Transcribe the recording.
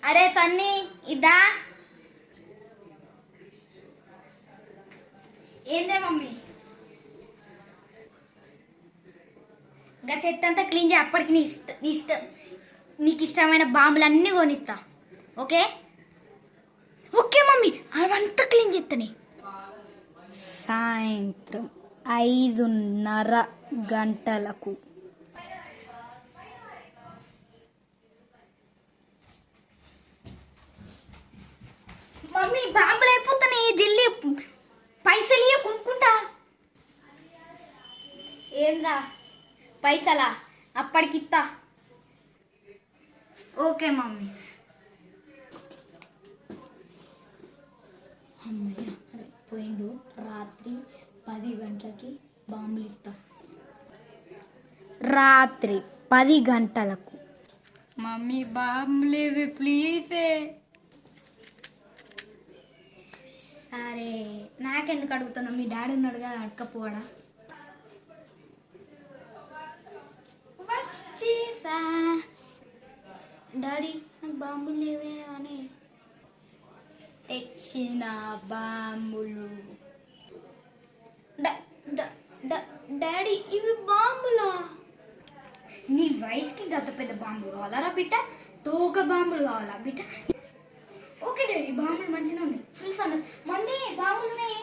అరే సన్నీ ఇద్దా. ఏందే మమ్మీ ఇంకా చెత్త అంతా క్లీన్ చేయి. అప్పటికి నీకు ఇష్టమైన బాంబులన్నీ కొనిస్తా. ఓకే ఓకే మమ్మీ, అవంతా క్లీన్ చేస్తానే. సాయంత్రం 5:30 గంటలకు. మమ్మీ బాంబులు అయిపోతున్నాయి, జల్లి పైసలు ఇయ్య కొనుక్కుంటా. ఏందా పైసలా? అప్పటికిత్తా. Okay mummy. అమ్మయ్య పోయిండు. రాత్రి 10 గంటలకి బాంబులు ఇస్తా. రాత్రి 10 గంటలకు. మమ్మీ బాంబులేవి ప్లీజే. అరే నాకెందుకు అడుగుతున్నావు? మీ డాడీ ఉన్నాడు కదా, అడకపోవడా? వచ్చేసా డాడీ, నాకు బాంబులు లేవే అని. తెచ్చిన బాంబులు. డాడీ ఇవి బాంబులా? నీ వయసుకి గత పెద్ద బాంబులు కావాలా బిడ్డ? తోక బాంబులు కావాలా బిడ్డ? ఓకే డాడీ, బాంబులు మంచిగా ఉన్నాయి, ఫుల్ సన్న. మమ్మీ బాంబులు ఉన్నాయి.